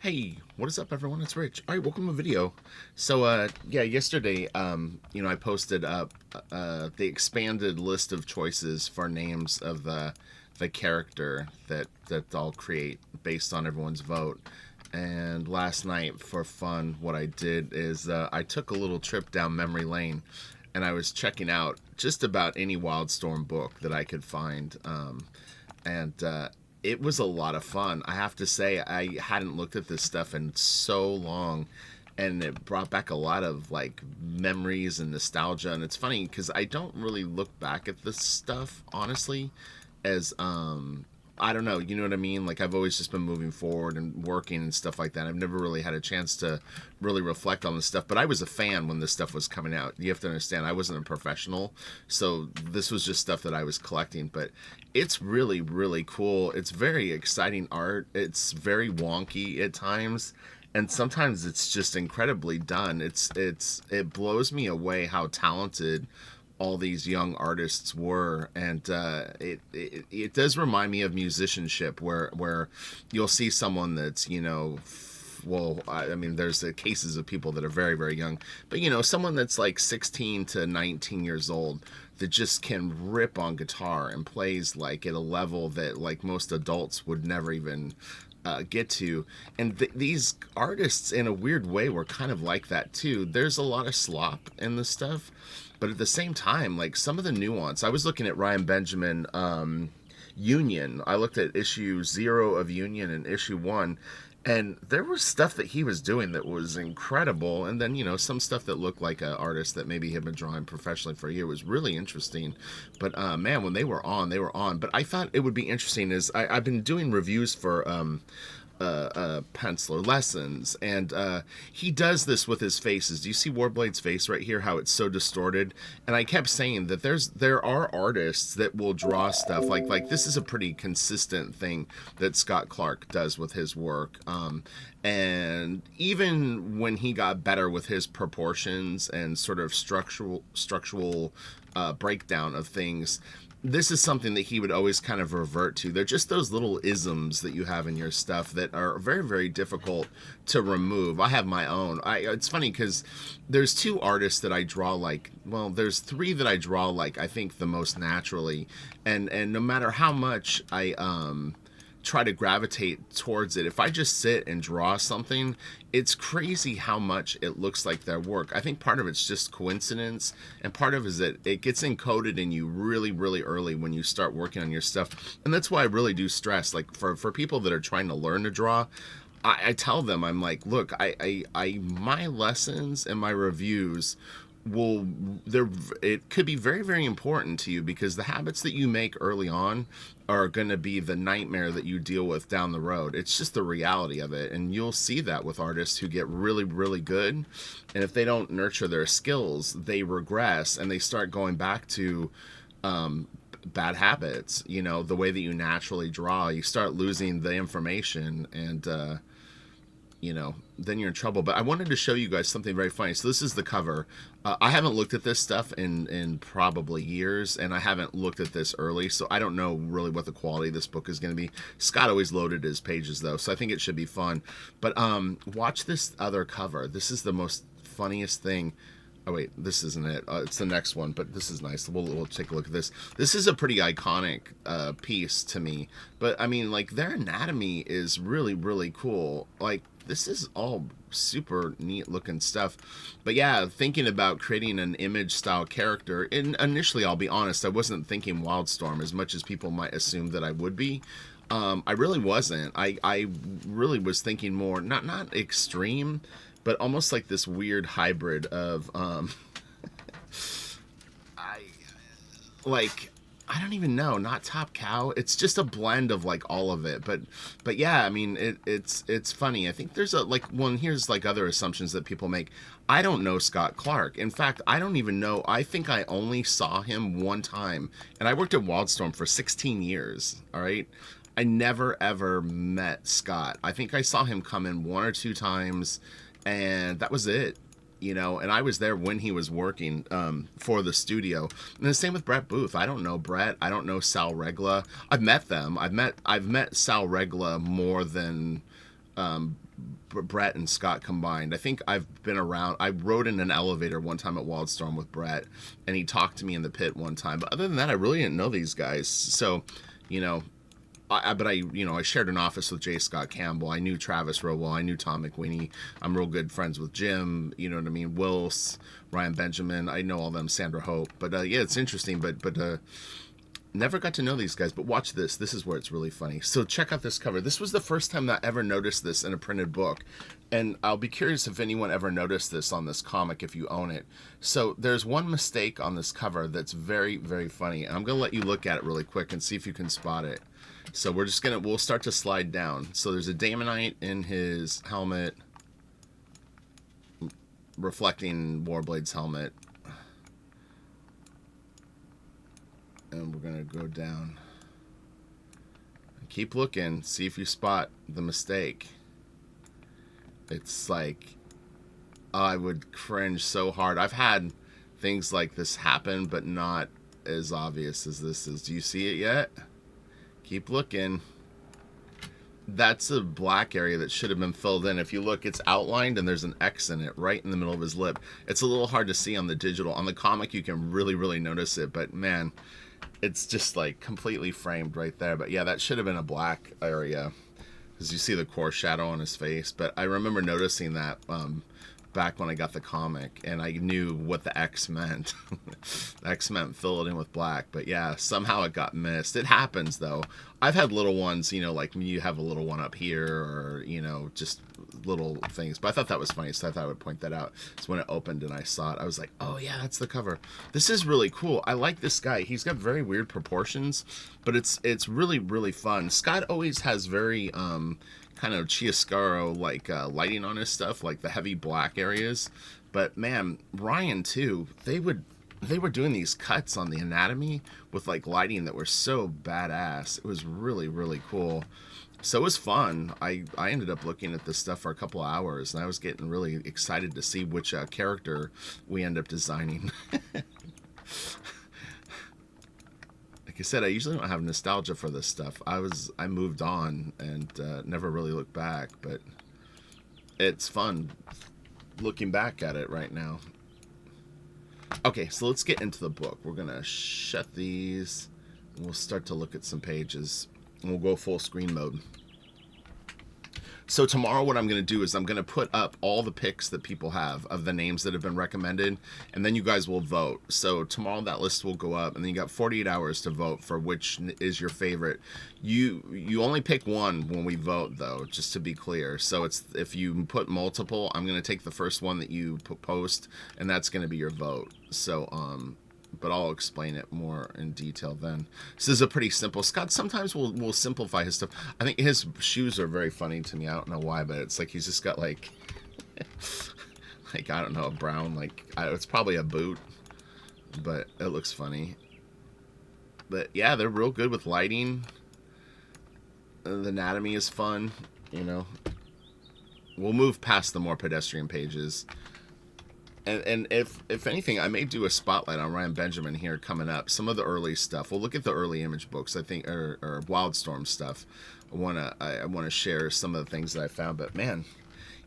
Hey, what is up, everyone? It's Rich. All right, welcome to the video. So, yeah, yesterday, I posted up the expanded list of choices for names of the character that I'll create based on everyone's vote. And last night, for fun, what I did is I took a little trip down memory lane, and I was checking out just about any Wildstorm book that I could find. And it was a lot of fun. I have to say, I hadn't looked at this stuff in so long, and it brought back a lot of like memories and nostalgia. And it's funny because I don't really look back at this stuff honestly as I don't know, you know what I mean? Like, I've always just been moving forward and working and stuff like that. I've never really had a chance to really reflect on this stuff, but I was a fan when this stuff was coming out. You have to understand, I wasn't a professional, so this was just stuff that I was collecting, but it's really, really cool. It's very exciting art. It's very wonky at times, and sometimes it's just incredibly done. It blows me away how talented all these young artists were, and it does remind me of musicianship, where you'll see someone that's well, I mean, there's the cases of people that are very, very young, but someone that's like 16 to 19 years old that just can rip on guitar and plays like at a level that like most adults would never even get to. And these artists, in a weird way, were kind of like that too. There's a lot of slop in the stuff, but at the same time, like some of the nuance. I was looking at Ryan Benjamin, Union. I looked at issue 0 of Union and issue 1, and there was stuff that he was doing that was incredible. And then, some stuff that looked like an artist that maybe had been drawing professionally for a year was really interesting. But man, when they were on, they were on. But I thought it would be interesting is I've been doing reviews for penciler lessons, and he does this with his faces. Do you see Warblade's face right here, how it's so distorted? And I kept saying that there are artists that will draw stuff like this is a pretty consistent thing that Scott Clark does with his work, and even when he got better with his proportions and sort of structural breakdown of things, this is something that he would always kind of revert to. They're just those little isms that you have in your stuff that are very, very difficult to remove. I have my own. It's funny because there's 2 artists that I draw like, well, there's 3 that I draw like, I think the most naturally. And no matter how much I try to gravitate towards it, if I just sit and draw something, it's crazy how much it looks like their work. I think part of it's just coincidence, and part of it is that it gets encoded in you really, really early when you start working on your stuff. And that's why I really do stress, like for people that are trying to learn to draw, I tell them, I'm like, look, I my lessons and my reviews will, it could be very, very important to you, because the habits that you make early on are going to be the nightmare that you deal with down the road. It's just the reality of it, and you'll see that with artists who get really, really good, and if they don't nurture their skills, they regress and they start going back to bad habits. The way that you naturally draw, you start losing the information, and then you're in trouble. But I wanted to show you guys something very funny. So this is the cover. I haven't looked at this stuff in probably years, and I haven't looked at this early, so I don't know really what the quality of this book is going to be. Scott always loaded his pages, though, so I think it should be fun. But watch this other cover. This is the most funniest thing. Oh, wait, this isn't it. It's the next one, but this is nice. We'll take a look at this. This is a pretty iconic piece to me. But, I mean, like, their anatomy is really, really cool. Like, this is all super neat looking stuff. But, yeah, thinking about creating an image-style character, and initially, I'll be honest, I wasn't thinking Wildstorm as much as people might assume that I would be. I really wasn't. I really was thinking more, not extreme, but almost like this weird hybrid of I don't even know, not Top Cow. It's just a blend of like all of it. But yeah, I mean, it's funny. I think there's here's like other assumptions that people make. I don't know Scott Clark. In fact, I don't even know. I think I only saw him one time, and I worked at Wildstorm for 16 years. All right. I never ever met Scott. I think I saw him come in 1 or 2 times, and that was it. And I was there when he was working for the studio. And the same with Brett Booth. I don't know Brett. I don't know Sal Regla. I've met them. I've met Sal Regla more than Brett and Scott combined. I think I've been around. I rode in an elevator one time at Wildstorm with Brett, and he talked to me in the pit one time. But other than that, I really didn't know these guys. So, you know, I shared an office with J. Scott Campbell. I knew Travis real well. I knew Tom McWinney. I'm real good friends with Jim. You know what I mean? Wills, Ryan Benjamin. I know all them. Sandra Hope. But yeah, it's interesting. But never got to know these guys. But watch this. This is where it's really funny. So check out this cover. This was the first time that I ever noticed this in a printed book. And I'll be curious if anyone ever noticed this on this comic if you own it. So there's one mistake on this cover that's very, very funny. And I'm going to let you look at it really quick and see if you can spot it. So we'll start to slide down. So there's a Daemonite in his helmet, reflecting Warblade's helmet. And we're going to go down. Keep looking, see if you spot the mistake. It's like, I would cringe so hard. I've had things like this happen, but not as obvious as this is. Do you see it yet? Keep looking. That's a black area that should have been filled in. If you look, it's outlined and there's an X in it right in the middle of his lip. It's a little hard to see on the digital. On the comic, you can really, really notice it. But man, it's just like completely framed right there. But yeah, that should have been a black area because you see the core shadow on his face. But I remember noticing that back when I got the comic, and I knew what the X meant. X meant fill it in with black. But yeah, somehow it got missed. It happens though. I've had little ones, you know, like you have a little one up here, or you know, just little things. But I thought that was funny, so I thought I would point that out. So when it opened and I saw it, I was like, oh yeah, that's the cover. This is really cool. I like this guy. He's got very weird proportions, but it's really, really fun. Scott always has very kind of chiaroscuro like lighting on his stuff, like the heavy black areas. But man, Ryan too, they were doing these cuts on the anatomy with like lighting that were so badass. It was really, really cool. So it was fun. I ended up looking at this stuff for a couple of hours, and I was getting really excited to see which character we end up designing. Like I said, I usually don't have nostalgia for this stuff. I moved on and never really looked back, but it's fun looking back at it right now. Okay, so let's get into the book. We're gonna shut these, and we'll start to look at some pages, and we'll go full screen mode. So tomorrow what I'm going to do is I'm going to put up all the picks that people have of the names that have been recommended, and then you guys will vote. So tomorrow that list will go up, and then you got 48 hours to vote for which is your favorite. You only pick one when we vote, though, just to be clear. So it's if you put multiple, I'm going to take the first one that you post, and that's going to be your vote. So but I'll explain it more in detail then. So this is a pretty simple. Scott sometimes will simplify his stuff. I think his shoes are very funny to me. I don't know why, but it's like he's just got like, like I don't know, a brown, like it's probably a boot, but it looks funny. But yeah, they're real good with lighting. The anatomy is fun, you know. We'll move past the more pedestrian pages. And if anything, I may do a spotlight on Ryan Benjamin here coming up. Some of the early stuff. We'll look at the early image books, I think, or Wildstorm stuff. I wanna share some of the things that I found. But man,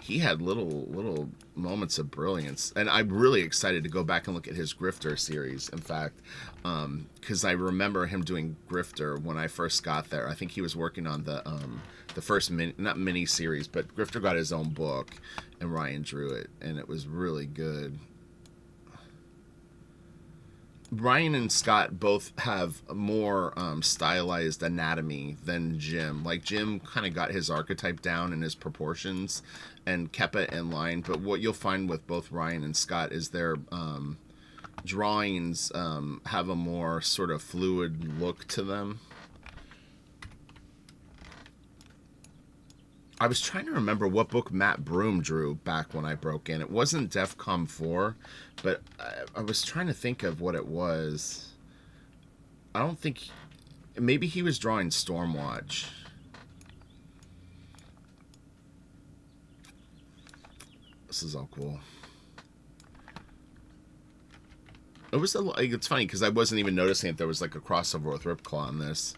he had little moments of brilliance, and I'm really excited to go back and look at his Grifter series. In fact, because I remember him doing Grifter when I first got there. I think he was working on the first not mini series, but Grifter got his own book, and Ryan drew it, and it was really good. Ryan and Scott both have more stylized anatomy than Jim. Like Jim kind of got his archetype down and his proportions and kept it in line. But what you'll find with both Ryan and Scott is their drawings have a more sort of fluid look to them. I was trying to remember what book Matt Broom drew back when I broke in. It wasn't DEFCON 4, but I was trying to think of what it was. I don't think... Maybe he was drawing Stormwatch. This is all cool. It was it's funny because I wasn't even noticing that there was like a crossover with Ripclaw on this.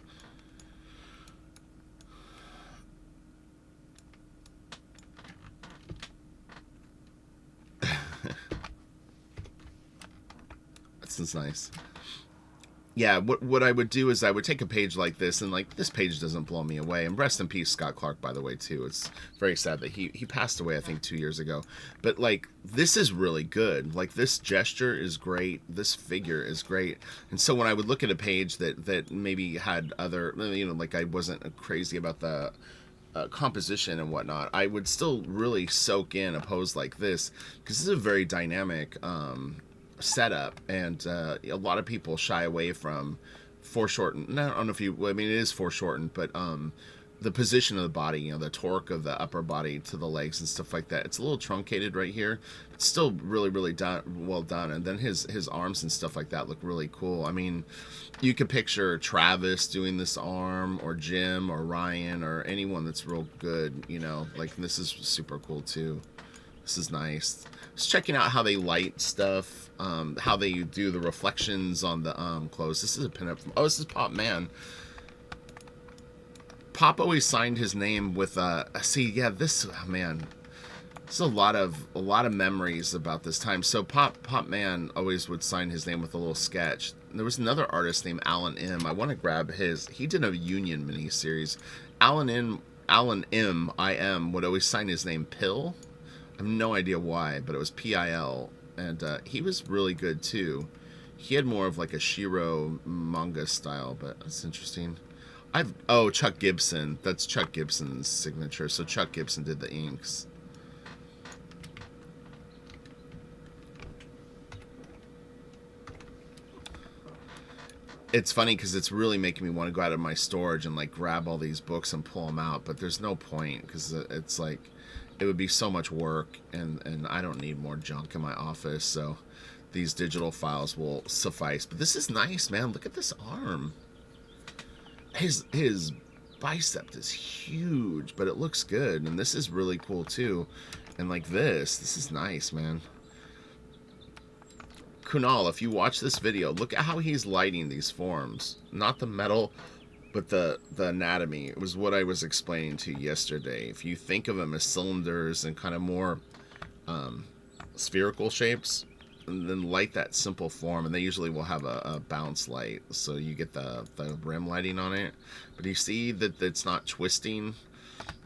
This is nice. Yeah, what I would do is I would take a page like this, and like this page doesn't blow me away. And rest in peace, Scott Clark, by the way, too. It's very sad that he passed away, I think, 2 years ago. But like this is really good. Like this gesture is great. This figure is great. And so when I would look at a page that maybe had other, like I wasn't crazy about the composition and whatnot, I would still really soak in a pose like this because this is a very dynamic setup, and a lot of people shy away from foreshortened. I don't know if you, I mean, it is foreshortened, but the position of the body, the torque of the upper body to the legs and stuff like that, it's a little truncated right here. It's still really well done, and then his arms and stuff like that look really cool. I mean, you could picture Travis doing this arm, or Jim, or Ryan, or anyone that's real good, like this is super cool too. This is nice. Just checking out how they light stuff, how they do the reflections on the clothes. This is a pinup from, this is Pop Man. Pop always signed his name with this, man, there's a lot of memories about this time. So Pop Man always would sign his name with a little sketch. And there was another artist named Alan M. I want to grab his. He did a Union miniseries. Alan M. I M would always sign his name Pill. I have no idea why, but it was P-I-L, and he was really good too. He had more of like a Shiro manga style, but that's interesting. Chuck Gibson. That's Chuck Gibson's signature. So Chuck Gibson did the inks. It's funny because it's really making me want to go out of my storage and like grab all these books and pull them out, but there's no point because it's like it would be so much work, and I don't need more junk in my office, so these digital files will suffice. But this is nice, man. Look at this arm. His bicep is huge, but it looks good, and this is really cool too. And like this is nice, man. Kunal, if you watch this video, look at how he's lighting these forms. Not the metal, but the anatomy. It was what I was explaining to you yesterday. If you think of them as cylinders and kind of more spherical shapes, and then light that simple form, and they usually will have a bounce light, so you get the rim lighting on it. But you see that it's not twisting.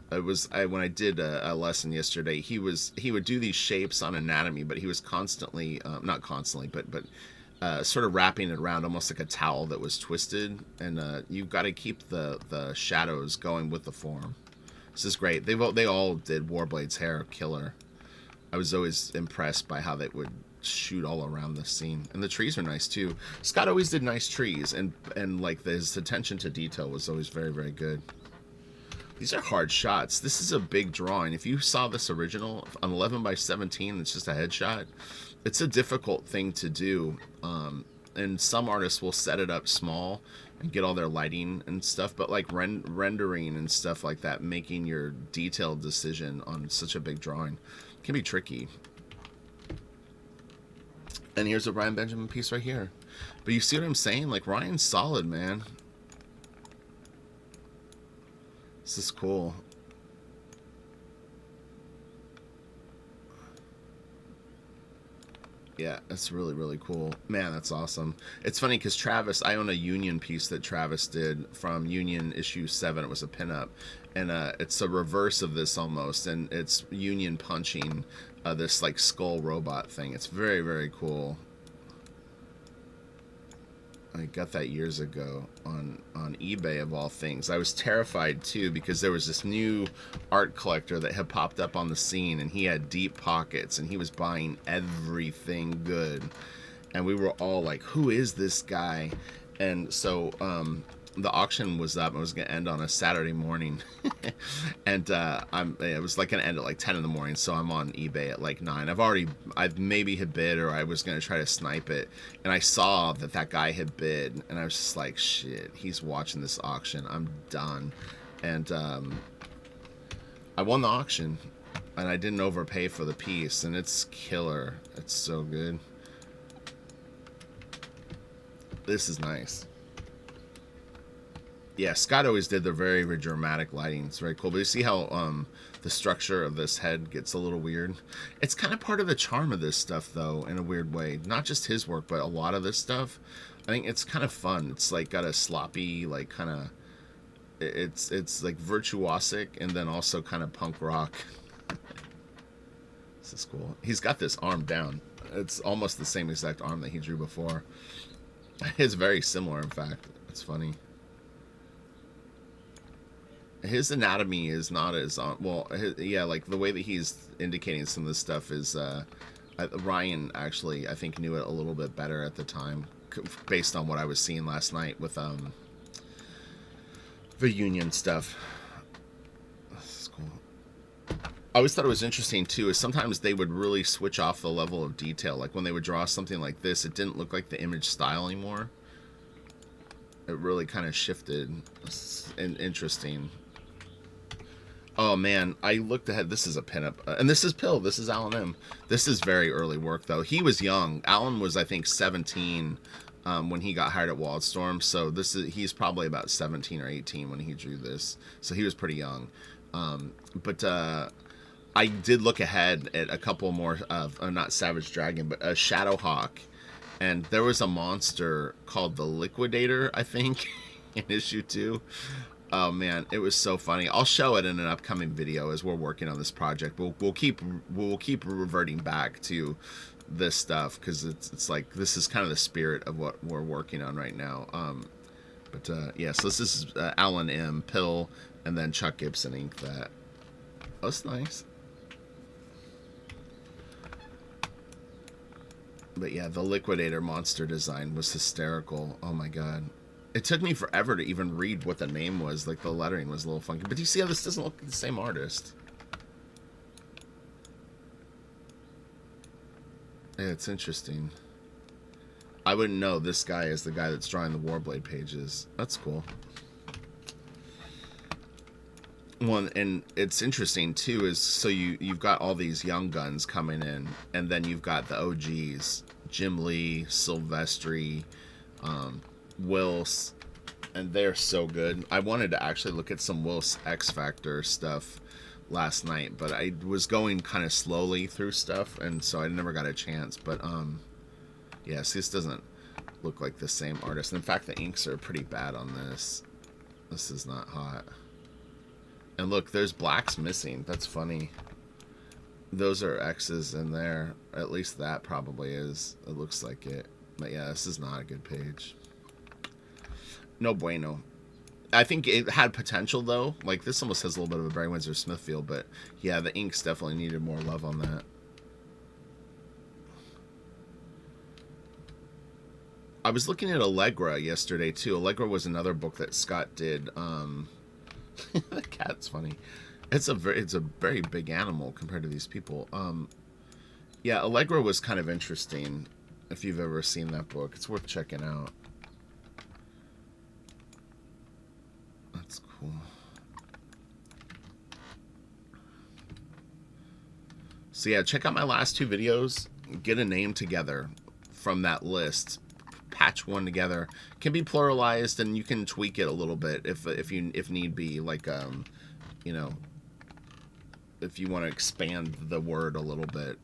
When I did a lesson yesterday, he would do these shapes on anatomy, but he was constantly not constantly, but sort of wrapping it around almost like a towel that was twisted, and you've got to keep the shadows going with the form. This is great. They all did Warblade's hair killer. I was always impressed by how they would shoot all around the scene, and the trees are nice too. Scott always did nice trees, and like his attention to detail was always very good. These are hard shots. This is a big drawing. If you saw this original on 11 by 17, it's just a headshot. It's a difficult thing to do, and some artists will set it up small and get all their lighting and stuff, but like rendering and stuff like that, making your detailed decision on such a big drawing can be tricky. And here's a Ryan Benjamin piece right here. But you see what I'm saying? Like, Ryan's solid, man. This is cool. Yeah, that's really cool. Man, that's awesome. It's funny because Travis, I own a Union piece that Travis did from Union issue 7. It was a pinup. And it's a reverse of this almost. And it's Union punching this like skull robot thing. It's very cool. I got that years ago on eBay, of all things. I was terrified too because there was this new art collector that had popped up on the scene, and he had deep pockets, and he was buying everything good, and we were all like, who is this guy? And so the auction was up. It was going to end on a Saturday morning. And it was like going to end at like 10 in the morning. So I'm on eBay at like 9. I've maybe had bid, or I was going to try to snipe it. And I saw that guy had bid. And I was just like, shit, he's watching this auction. I'm done. And I won the auction. And I didn't overpay for the piece. And it's killer. It's so good. This is nice. Yeah, Scott always did the very, very dramatic lighting. It's very cool. But you see how the structure of this head gets a little weird? It's kind of part of the charm of this stuff, though, in a weird way. Not just his work, but a lot of this stuff. I think it's kind of fun. It's like got a sloppy, like kind of. It's like virtuosic and then also kind of punk rock. This is cool. He's got this arm down. It's almost the same exact arm that he drew before. It's very similar, in fact. It's funny. His anatomy is not as well. Yeah, like the way that he's indicating some of this stuff is Ryan actually I think knew it a little bit better at the time, based on what I was seeing last night with the Union stuff. This is cool. I always thought it was interesting too is sometimes they would really switch off the level of detail. Like when they would draw something like this, it didn't look like the image style anymore. It really kind of shifted. And interesting. Oh man, I looked ahead. This is a pinup, and this is Pill. This is Alan M. This is very early work though. He was young. Alan was I think 17 when he got hired at Wildstorm. So he's probably about 17 or 18 when he drew this. So he was pretty young. But I did look ahead at a couple more of not Savage Dragon, but a Shadowhawk, and there was a monster called the Liquidator, I think, in issue 2. Oh man, it was so funny. I'll show it in an upcoming video as we're working on this project. We'll keep reverting back to this stuff because it's like this is kind of the spirit of what we're working on right now. Yeah, so this is Alan M. Pill, and then Chuck Gibson inked that. Oh, that's nice. But yeah, the Liquidator monster design was hysterical. Oh my god. It took me forever to even read what the name was. Like, the lettering was a little funky. But do you see how this doesn't look like the same artist? Yeah, it's interesting. I wouldn't know this guy is the guy that's drawing the Warblade pages. That's cool. Well, and it's interesting, too, is so you've got all these young guns coming in, and then you've got the OGs. Jim Lee, Silvestri, Wills, and they're so good. I wanted to actually look at some Wills X Factor stuff last night, but I was going kind of slowly through stuff, and so I never got a chance. But yes, this doesn't look like the same artist. In fact, the inks are pretty bad on this. This is not hot. And look, there's blacks missing. That's funny. Those are X's in there. At least that probably is. It looks like it. But yeah, this is not a good page. No bueno. I think it had potential, though. Like, this almost has a little bit of a Barry Windsor Smith feel, but yeah, the inks definitely needed more love on that. I was looking at Allegra yesterday, too. Allegra was another book that Scott did. The cat's funny. It's a very big animal compared to these people. Yeah, Allegra was kind of interesting. If you've ever seen that book, it's worth checking out. That's cool. So yeah, check out my last 2 videos. Get a name together from that list. Patch one together. Can be pluralized, and you can tweak it a little bit if need be. Like you know, if you want to expand the word a little bit,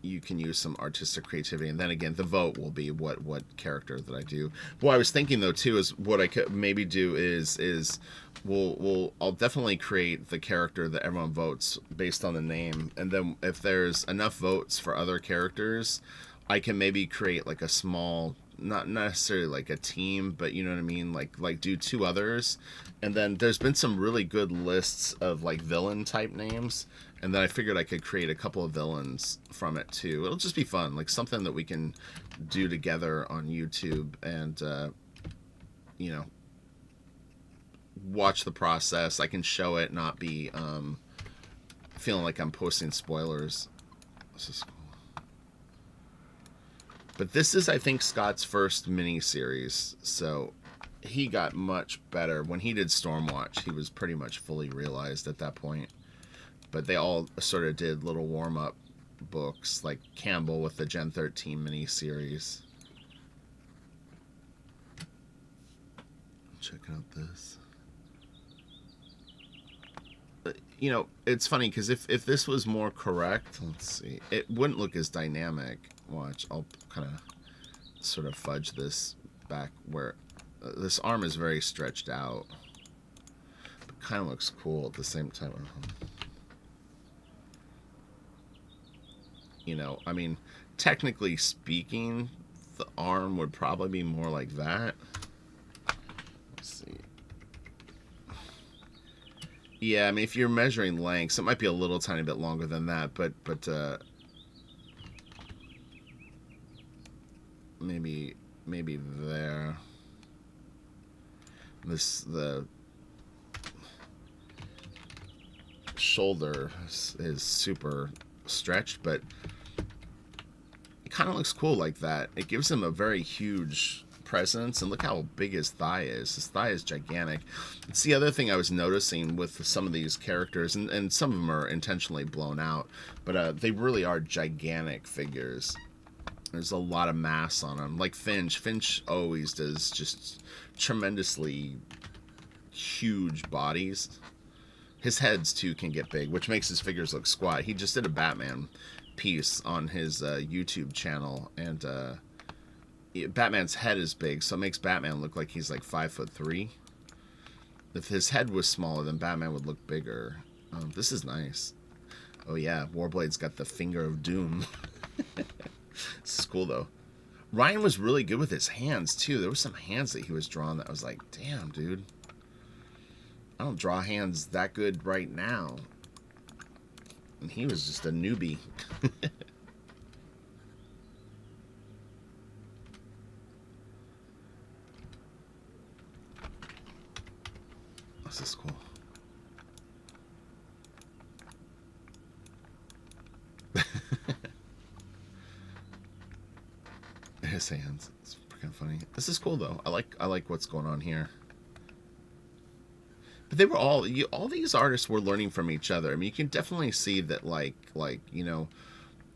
you can use some artistic creativity. And then again, the vote will be what character that I do. What I was thinking though too is what I could maybe do is I'll definitely create the character that everyone votes based on the name, and then if there's enough votes for other characters, I can maybe create like a small, not necessarily like a team, but you know what I mean, like do 2 others. And then there's been some really good lists of like villain type names, and then I figured I could create a couple of villains from it too. It'll just be fun, like something that we can do together on YouTube, and you know, watch the process. I can show it, not be feeling like I'm posting spoilers. This is cool. But this is, I think, Scott's first mini-series, so he got much better. When he did Stormwatch, he was pretty much fully realized at that point. But they all sort of did little warm-up books, like Campbell with the Gen 13 mini-series. check out this. You know, it's funny because if this was more correct, let's see, it wouldn't look as dynamic. Watch, I'll kind of sort of fudge this back where this arm is very stretched out, but kind of looks cool at the same time. You know, I mean, technically speaking, the arm would probably be more like that. Let's see. Yeah, I mean, if you're measuring lengths, it might be a little tiny bit longer than that, but maybe there. The shoulder is super stretched, but it kind of looks cool like that. It gives him a very huge presence, and look how big his thigh is. His thigh is gigantic. It's the other thing I was noticing with some of these characters, and some of them are intentionally blown out, but they really are gigantic figures. There's a lot of mass on them. Like Finch. Finch always does just tremendously huge bodies. His heads, too, can get big, which makes his figures look squat. He just did a Batman piece on his YouTube channel, and Batman's head is big, so it makes Batman look like he's like 5'3". If his head was smaller, then Batman would look bigger. This is nice. Oh yeah, Warblade's got the finger of doom. This is cool though. Ryan was really good with his hands too. There were some hands that he was drawing that I was like, damn, dude. I don't draw hands that good right now. And he was just a newbie. This is cool. His hands. It's freaking funny. This is cool though. I like what's going on here. But they were all these artists were learning from each other. I mean, you can definitely see that like you know,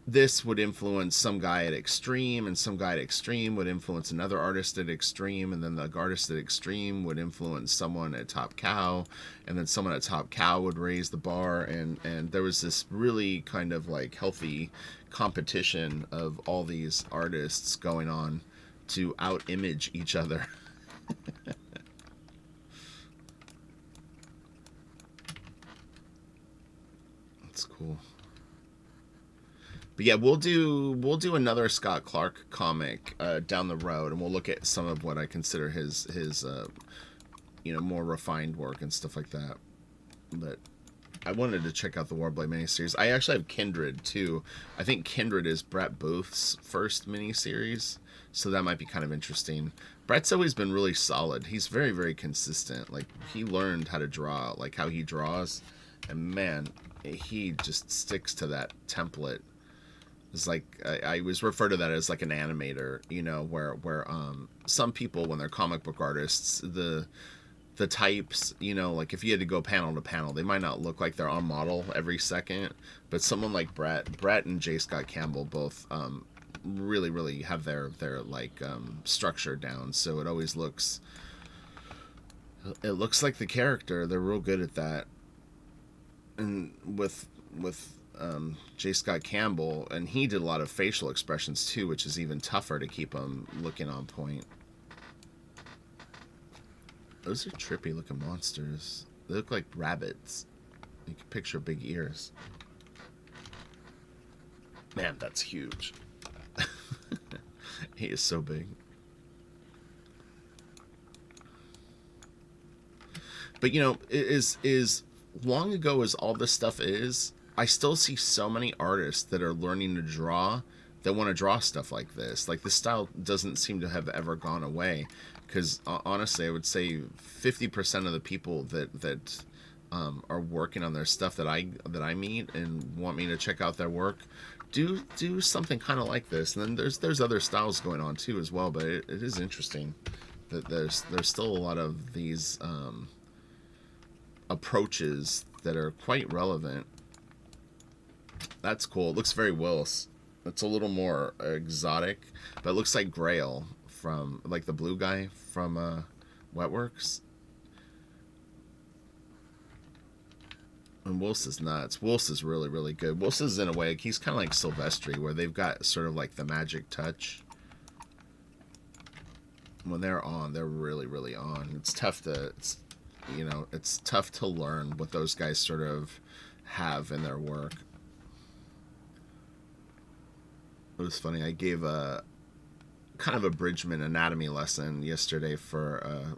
this would influence some guy at Extreme, and some guy at Extreme would influence another artist at Extreme, and then the artist at Extreme would influence someone at Top Cow, and then someone at Top Cow would raise the bar, and there was this really kind of like healthy competition of all these artists going on to out-image each other. That's cool. But yeah, we'll do another Scott Clark comic down the road, and we'll look at some of what I consider his you know, more refined work and stuff like that. But I wanted to check out the Warblade miniseries. I actually have Kindred too. I think Kindred is Brett Booth's first miniseries, so that might be kind of interesting. Brett's always been really solid. He's very, very consistent. Like, he learned how to draw, like how he draws, and man, he just sticks to that template. It's like I always refer to that as like an animator, you know, where some people, when they're comic book artists, the types, you know, like if you had to go panel to panel, they might not look like they're on model every second, but someone like Brett and J. Scott Campbell both really have their like structure down, so it always looks like the character. They're real good at that. And with J. Scott Campbell, and he did a lot of facial expressions too, which is even tougher to keep them looking on point. Those are trippy looking monsters. They look like rabbits. You can picture big ears. Man, that's huge. He is so big. But you know, is long ago as all this stuff is, I still see so many artists that are learning to draw that want to draw stuff like this. Like, this style doesn't seem to have ever gone away. Because honestly, I would say 50% of the people that are working on their stuff that I meet and want me to check out their work do something kind of like this. And then there's other styles going on too as well. But it is interesting that there's still a lot of these approaches that are quite relevant. That's cool. It looks very Willis. It's a little more exotic, but it looks like Grail from, like, the blue guy from Wetworks. And Wills is nuts. Wills is really, really good. Wills is, in a way, he's kind of like Silvestri, where they've got sort of like the magic touch. When they're on, they're really, really on. It's tough to, it's tough to learn what those guys sort of have in their work. It was funny. I gave a kind of a Bridgman anatomy lesson yesterday for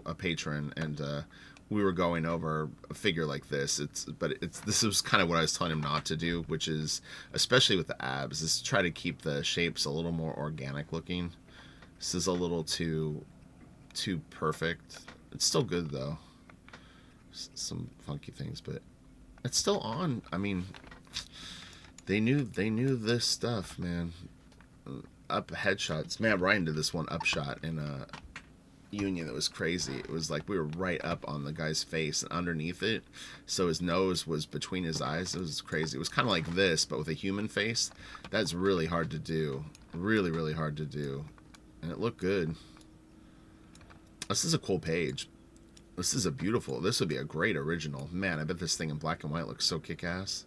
a patron, and we were going over a figure like this. This was kind of what I was telling him not to do, which is, especially with the abs, is try to keep the shapes a little more organic looking. This is a little too perfect. It's still good though. Some funky things, but it's still on. I mean, they knew this stuff, man. Up headshots, man. Ryan did this one upshot in a Union that was crazy. It was like we were right up on the guy's face and underneath it, so his nose was between his eyes. It was crazy. It was kind of like this, but with a human face. That's really hard to do. Really, really hard to do, and it looked good. This is a cool page. This is a beautiful. This would be a great original. Man, I bet this thing in black and white looks so kick-ass.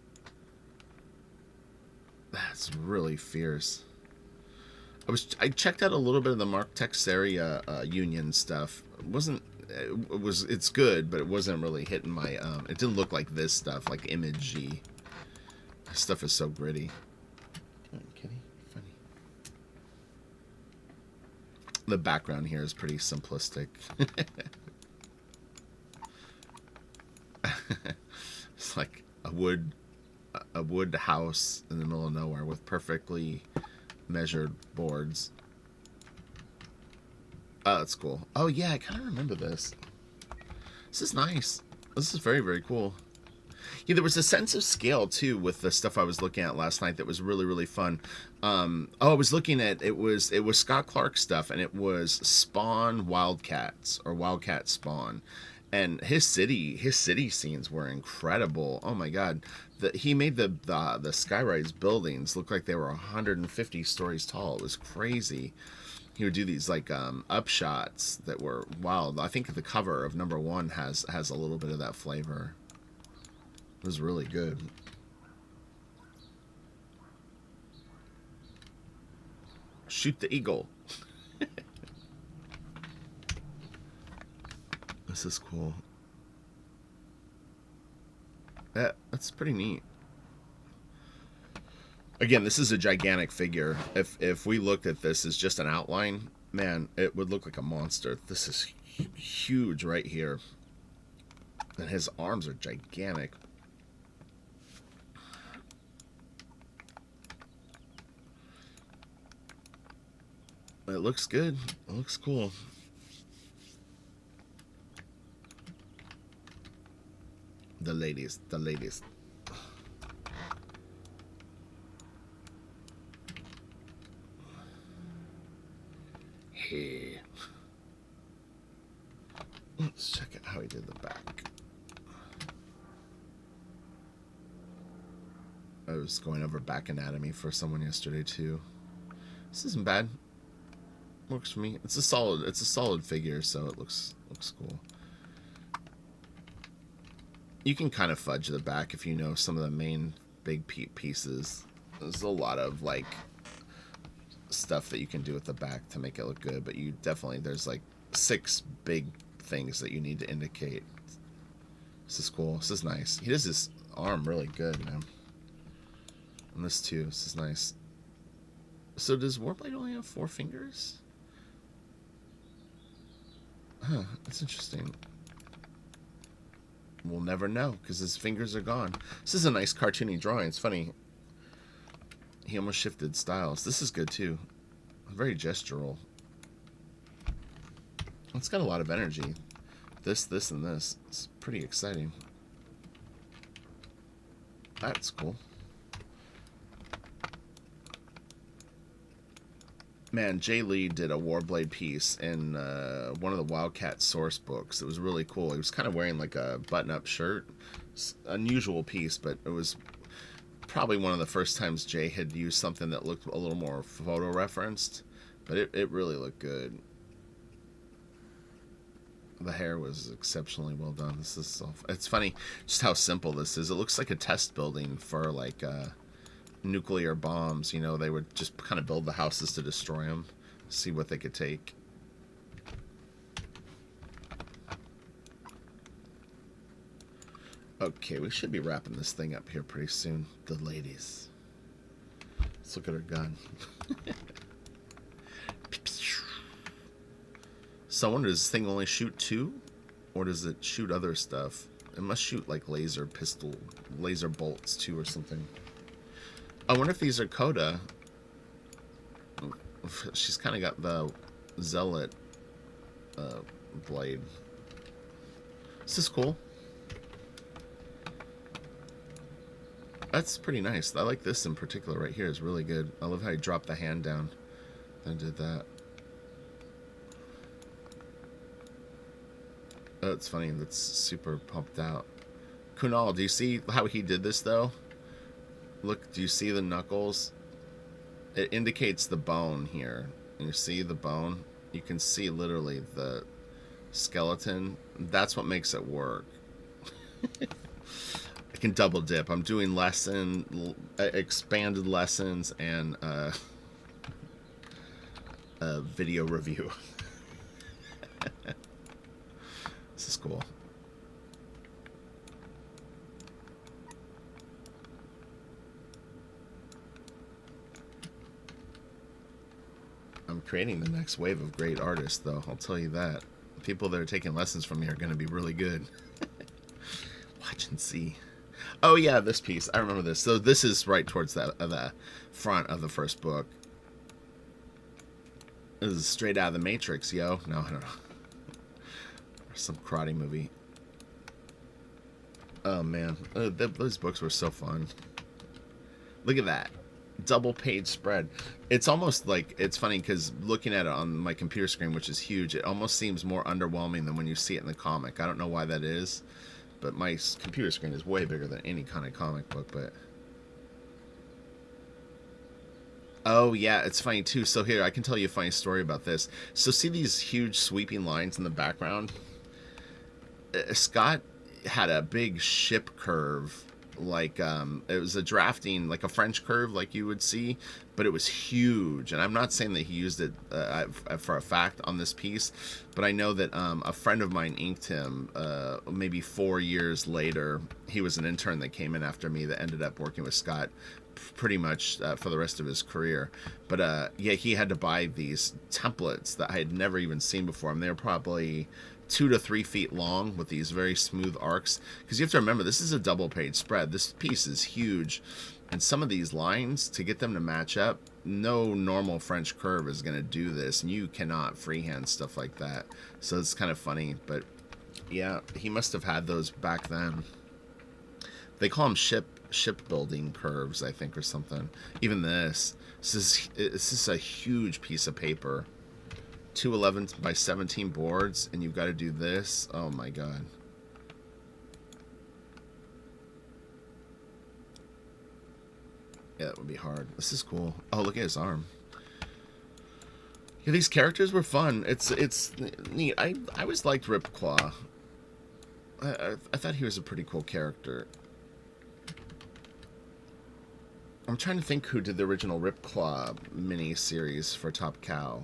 That's really fierce. I checked out a little bit of the Mark Texeria Union stuff. It's good, but it wasn't really hitting my it didn't look like this stuff, like Image G. This stuff is so gritty. Oh, kitty, funny. The background here is pretty simplistic. It's like a wood house in the middle of nowhere with perfectly measured boards. Oh, that's cool. Oh yeah, I kind of remember this. This is nice. This is very, very cool. Yeah, there was a sense of scale too with the stuff I was looking at last night that was really, really fun. I was looking at it was Scott Clark stuff, and it was Spawn Wildcats or Wildcat Spawn. And his city scenes were incredible. Oh my god. He made the skyrise buildings look like they were 150 stories tall. It was crazy. He would do these like upshots that were wild. I think the cover of #1 has a little bit of that flavor. It was really good. Shoot the eagle. This is cool. Yeah, that's pretty neat. Again, this is a gigantic figure. If we looked at this as just an outline, man, it would look like a monster. This is huge right here. And his arms are gigantic. It looks good. It looks cool. The ladies. Hey. Let's check out how he did the back. I was going over back anatomy for someone yesterday too. This isn't bad. Works for me. It's a solid figure, so it looks cool. You can kind of fudge the back if you know some of the main big pieces. There's a lot of like stuff that you can do with the back to make it look good, but there's like 6 big things that you need to indicate. This is cool. This is nice. He does his arm really good, man. And this too. This is nice. So does Warblade only have 4 fingers? Huh, that's interesting. We'll never know because his fingers are gone. This is a nice cartoony drawing. It's funny. He almost shifted styles. This is good too. Very gestural. It's got a lot of energy. This, and this. It's pretty exciting. That's cool. Man, Jay Lee did a Warblade piece in one of the Wildcat source books. It was really cool. He was kind of wearing like a button-up shirt. It's an unusual piece, but it was probably one of the first times Jay had used something that looked a little more photo-referenced. But it really looked good. The hair was exceptionally well done. This is so... It's funny just how simple this is. It looks like a test building for, like, nuclear bombs. You know, they would just kind of build the houses to destroy them, see what they could take. Okay, we should be wrapping this thing up here pretty soon. The ladies. Let's look at her gun. So I wonder, does this thing only shoot 2? Or does it shoot other stuff? It must shoot like laser bolts too or something. I wonder if these are Coda. She's kind of got the Zealot blade. This is cool. That's pretty nice. I like this in particular right here. It's really good. I love how he dropped the hand down and did that. Oh, it's funny. That's super pumped out. Kunal, do you see how he did this, though? Look, do you see the knuckles? It indicates the bone here. You see the bone? You can see literally the skeleton. That's what makes it work. I can double dip. I'm doing expanded lessons and a video review. This is cool. I'm creating the next wave of great artists, though. I'll tell you that. The people that are taking lessons from me are going to be really good. Watch and see. Oh, yeah, this piece. I remember this. So this is right towards the front of the first book. This is straight out of the Matrix, yo. No, I don't know. Some karate movie. Oh, man. Those books were so fun. Look at that. Double page spread. It's almost like, it's funny because looking at it on my computer screen, which is huge, it almost seems more underwhelming than when you see it in the comic. I don't know why that is, but my computer screen is way bigger than any kind of comic book. But oh yeah, it's funny too. So here, I can tell you a funny story about this. So see these huge sweeping lines in the background? Scott had a big ship curve, like it was a drafting, like a French curve, like you would see, but it was huge. And I'm not saying that he used it for a fact on this piece, but I know that a friend of mine inked him maybe 4 years later. He was an intern that came in after me that ended up working with Scott pretty much for the rest of his career. But yeah, he had to buy these templates that I had never even seen before. And they were probably 2 to 3 feet long with these very smooth arcs, because you have to remember, this is a double page spread. This piece is huge, and some of these lines, to get them to match up, no normal French curve is going to do this, and you cannot freehand stuff like that. So it's kind of funny. But yeah, he must have had those back then. They call them shipbuilding curves, I think, or something. Even this is a huge piece of paper. 2 11 by 17 boards, and you've got to do this. Oh my god. Yeah, that would be hard. This is cool. Oh, look at his arm. Yeah, these characters were fun. It's neat. I always liked Ripclaw. I thought he was a pretty cool character. I'm trying to think who did the original Ripclaw mini-series for Top Cow.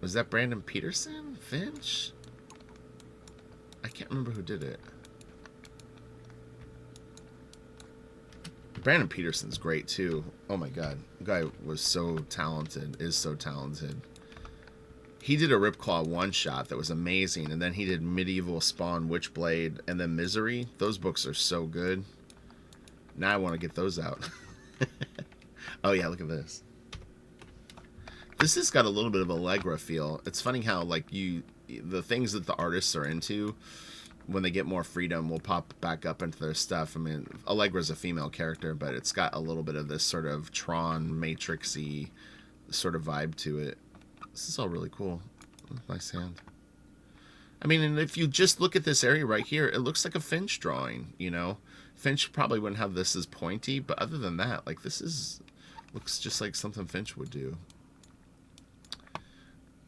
Was that Brandon Peterson? Finch? I can't remember who did it. Brandon Peterson's great too. Oh my god. The guy was so talented. Is so talented. He did a Ripclaw one-shot that was amazing. And then he did Medieval Spawn, Witchblade, and then Misery. Those books are so good. Now I want to get those out. Oh yeah, look at this. This has got a little bit of Allegra feel. It's funny how, like, the things that the artists are into, when they get more freedom, will pop back up into their stuff. I mean, Allegra's a female character, but it's got a little bit of this sort of Tron, Matrixy sort of vibe to it. This is all really cool. Nice hand. I mean, and if you just look at this area right here, it looks like a Finch drawing, you know? Finch probably wouldn't have this as pointy, but other than that, like, this looks just like something Finch would do.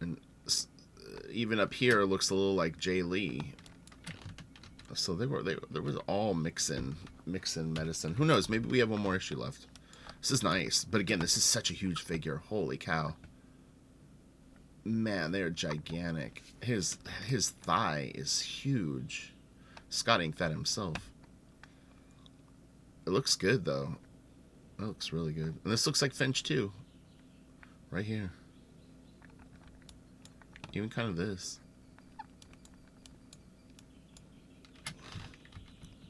And even up here looks a little like Jay Lee. So there was all mixing medicine. Who knows? Maybe we have one more issue left. This is nice, but again, this is such a huge figure. Holy cow! Man, they're gigantic. His thigh is huge. Scott inked that himself. It looks good though. That looks really good. And this looks like Finch too. Right here. Even kind of this.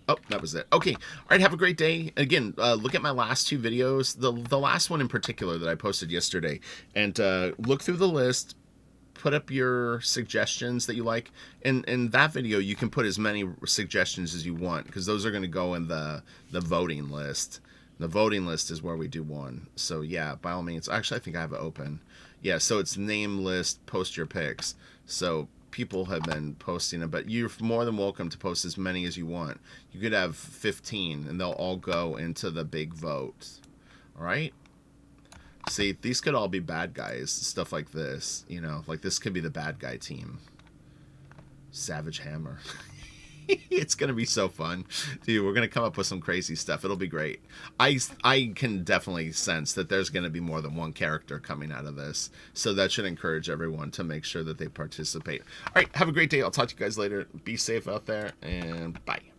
Oh, that was it. Okay. All right. Have a great day. Again, look at my last two videos. The last one in particular that I posted yesterday. And look through the list. Put up your suggestions that you like. In that video, you can put as many suggestions as you want, because those are going to go in the voting list. The voting list is where we do one. So yeah, by all means. Actually, I think I have it open. Yeah, so it's name list, post your picks. So people have been posting them, but you're more than welcome to post as many as you want. You could have 15, and they'll all go into the big vote. All right? See, these could all be bad guys. Stuff like this, you know, like this could be the bad guy team. Savage Hammer. It's going to be so fun. Dude, we're going to come up with some crazy stuff. It'll be great. I can definitely sense that there's going to be more than one character coming out of this. So that should encourage everyone to make sure that they participate. All right, have a great day. I'll talk to you guys later. Be safe out there, and bye.